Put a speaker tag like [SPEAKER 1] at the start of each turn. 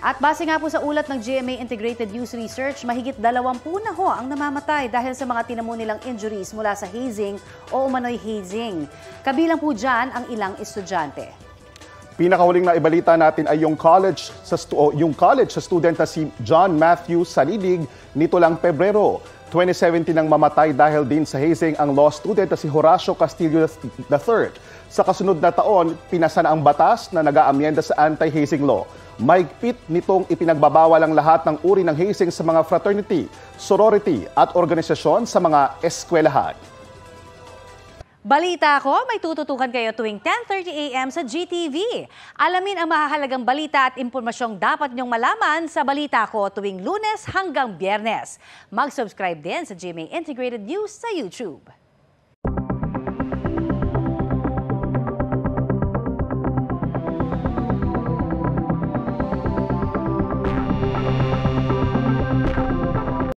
[SPEAKER 1] At base nga po sa ulat ng GMA Integrated News Research, mahigit 20 na ho ang namamatay dahil sa mga tinamo nilang injuries mula sa hazing o umano'y hazing. Kabilang po dyan ang ilang estudyante.
[SPEAKER 2] Pinakahuling na ibalita natin ay yung college sa student na si John Matthew Salidig nito lang Pebrero. 2017 nang mamatay dahil din sa hazing ang law student na si Horacio Castillo III. Sa kasunod na taon, pinasa na ang batas na nag-aamyenda sa anti-hazing law. Mahigpit nitong ipinagbabawal ang lahat ng uri ng hazing sa mga fraternity, sorority at organisasyon sa mga eskwelahan.
[SPEAKER 1] Balita ko, may tututukan kayo tuwing 10:30 a.m. sa GTV. Alamin ang mahahalagang balita at impormasyong dapat niyong malaman sa Balita Ko tuwing Lunes hanggang Biyernes. Mag-subscribe din sa GMA Integrated News sa YouTube.